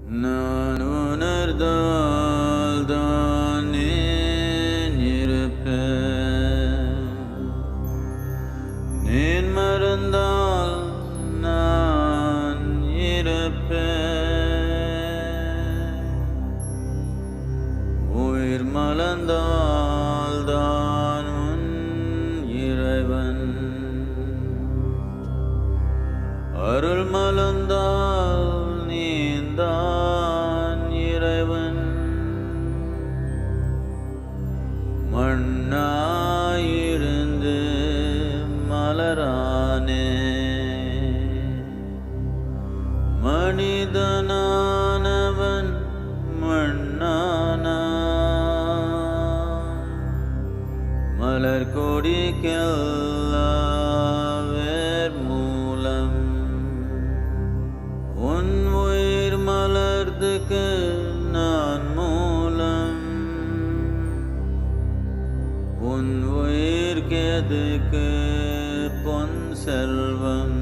நான் உணர்ந்தால் தான் ஏன் இருப்பேன், நீன் மறந்தால் நான் இருப்பேன். உயிர் மலர்ந்தால் தான் உன் இறைவன், அருள் மலர்ந்தால் நீந்தான் இறைவன். மண்ணாயிருந்து மலரானே, மனிதனானவன் மண்ணானா. மலர் கொடிக்கெல்லாம் வேர் மூலம், உன் உயிர் மலர்துக்கு நான் மூலம். உன் உயிர் கேதுக்கு பொன் செல்வம்,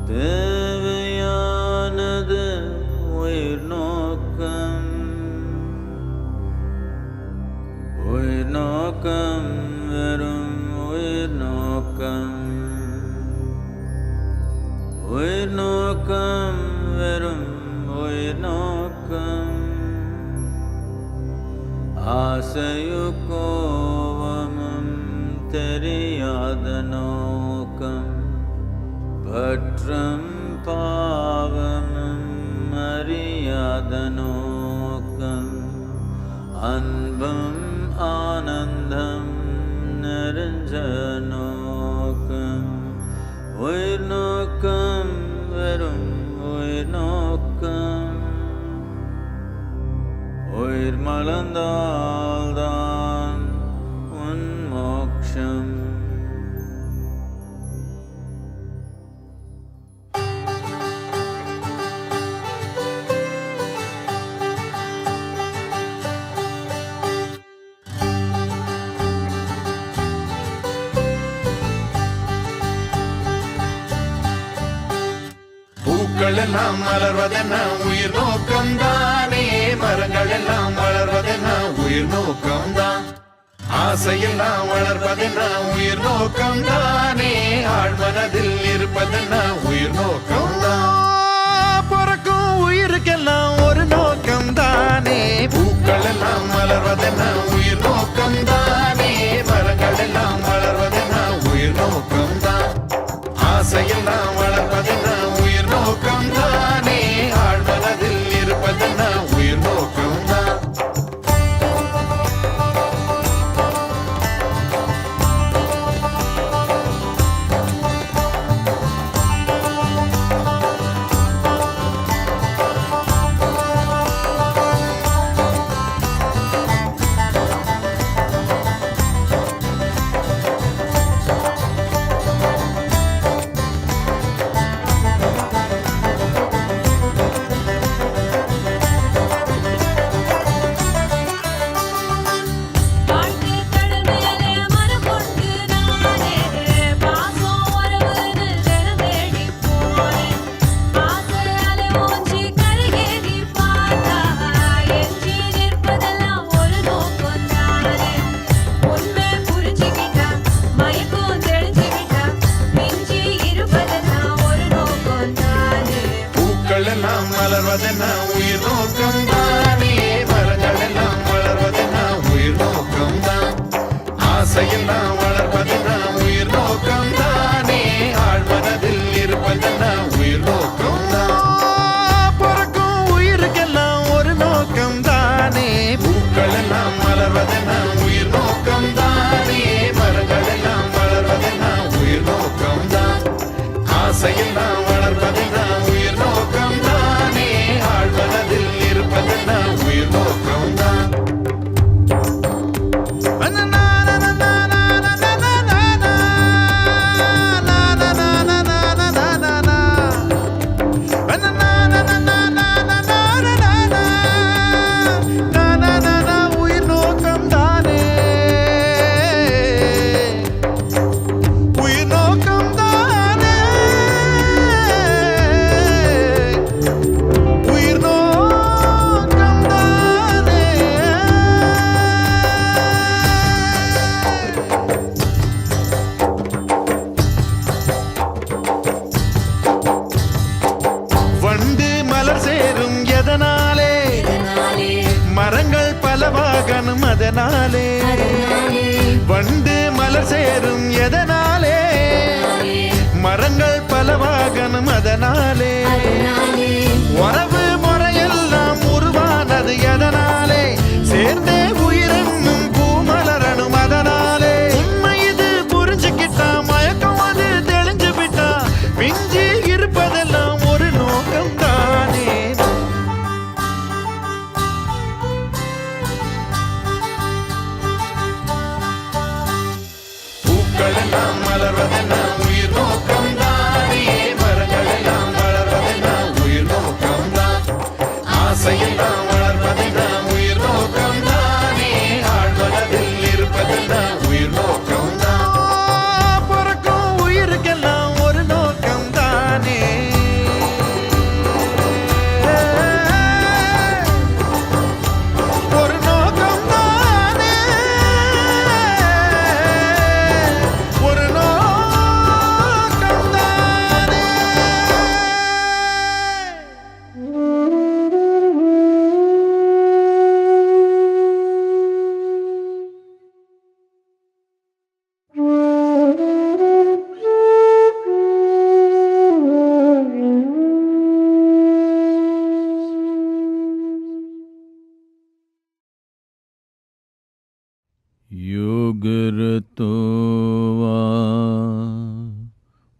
தேவையானது உயிர் நோக்கம். உயிர் நோக்கம் வெறும் உயிர் நோக்கம், உயிர் நோக்கம் வெறும் உயிர் நோக்கம். ஆசையு கோபமும் தெரியாத நோக்கம், பற்றும் பாவமும் அறியாத நோக்கம். அன்பும் ஆனந்தம் நிறைஞ்ச நோக்கம். உயிர் நோக்கம் வெறும் உயிர் நோக்கம். உயிர் மலர்ந்தால்தான் உன் மோட்சம். பூக்கள் எல்லாம் மலர்வதென்ன உயிர் நோக்கம்தானே, மரங்கள் எல்லாம் வளர்வதென்ன உயிர் நோக்கம்தான். ஆசையெல்லாம் வளர்வதென்ன உயிர் நோக்கம்தானே, ஆழ்மனதில் இருப்பதென்ன உயிர் நோக்கம்தான். பிறக்கும் உயிருக்கெல்லாம் ஒரு நோக்கம்தானே, பூக்கள் எல்லாம் மலர்வதென்ன உயிர் நோக்கம்தானே, மரங்கள் எல்லாம் வளர்வதென்ன உயிர் நோக்கம்தான். ஆசையெல்லாம் வளர்வதென்ன உயிர் நோக்கம்தானே, ஆழ்மனதில் இருப்பதென்ன உயிர் நோக்கம்தான். மலர்வதென்ன உயிர் நோக்கம்தானே, மரங்கள் எல்லாம் வளர்வதென்ன உயிர் நோக்கம்தான். ஆசையெல்லாம் வளர்வதென்ன உயிர் நோக்கம்தானே, ஆழ்மனதில் இருப்பதென்ன உயிர் நோக்கம்தான். பிறக்கும் உயிருக்கெல்லாம் ஒரு நோக்கம்தானே, பூக்கள் எல்லாம் மலர்வதென்ன உயிர் நோக்கம்தானே, மரங்கள் எல்லாம் வளர்வதென்ன உயிர் நோக்கம்தான். ஆசையெல்லாம் வளர்வதென்ன உயிர் நோக்கம்தானே, ஆழ்மனதில் இருப்பதென்ன உயிர் நோக்கம்தான். அதனாலே வண்டு மலர் சேரும் எதனாலே மரங்கள் பலவாகணும் அதனாலே உறவு முறையெல்லாம் உருவானது எதனாலே சேர்ந்தே உயிரென்னும் பூமலரணும் அதனாலே உண்மை இது புரிஞ்சுக்கிட்டா மயக்கம் அது தெளிஞ்சு விட்டா மிஞ்சி இருப்பதெல்லாம் ஒரு நோக்கம் தானே பூக்கள் எல்லாம் மலர்வதென்ன உயிர் நோக்கம் தானே மரங்கள் எல்லாம் வளர்வதென்ன உயிர் நோக்கம் தான் ஆசையெல்லாம் வளர்வதென்ன உயிர் நோக்கம் தானே ஆழ்மனதில் இருப்பதென்ன உயிர் நோக்கம் தான் பிறக்கும் உயிருக்கெல்லாம் ஒரு நோக்கம் தானே ஒரு நோக்கம் தானே ஒரு நோக்கம் தானே योगरतो वा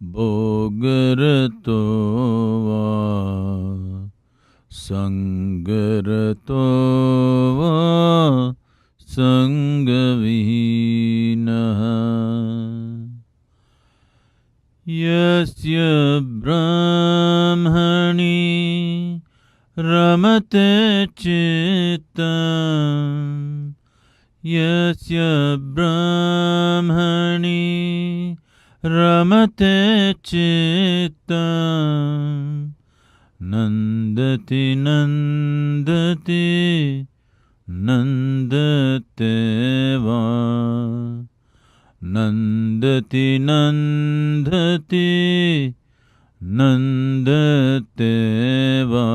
भोगरतो वा संगरतो वा संगविहीनः यस्य ब्रह्मणि रमते चित्तम् यस्य ब्रह्मणि रमते चित्तम् नन्दति नन्दति नन्दते वा नन्दति नन्दति नन्दते वा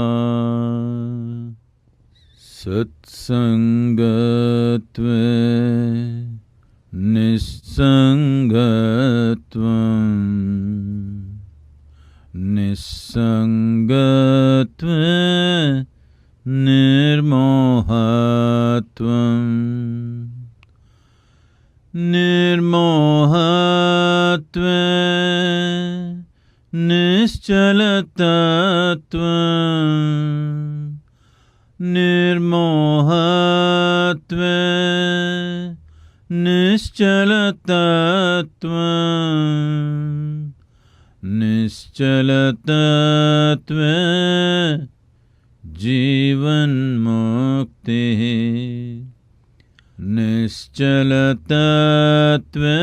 सत्सङ्गत्वे निस्सङ्गत्वं निस्सङ्गत्वे निर्मोहत्वं निर्मोहत्वे निश्चलतत्वं निर्मोहत्वे निश्चलतत्वं निश्चलतत्वे जीवन्मुक्तिः निश्चलतत्वे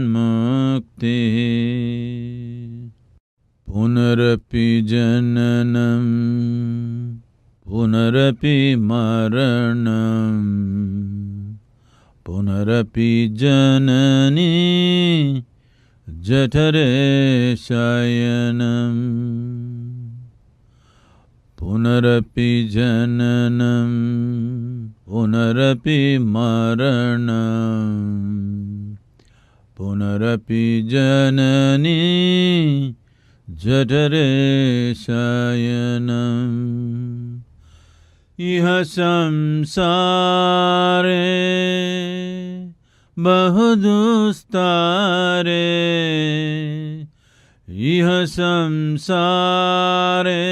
जीवन्मुक्तिः पुनरपि जननं पुनरपि मरणं पुनरपि जननी जठरे शयनं पुनरपि जननं पुनरपि मरणं पुनरपि जननी जठरे शयनम् इह संसारे बहुदुस्तारे इह संसारे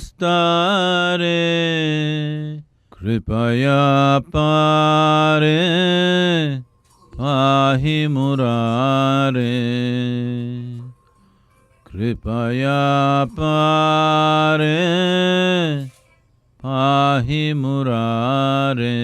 बहुदुस्तारे कृपया पारे पाहि मुरारे कृपया पारे पाहि मुरारे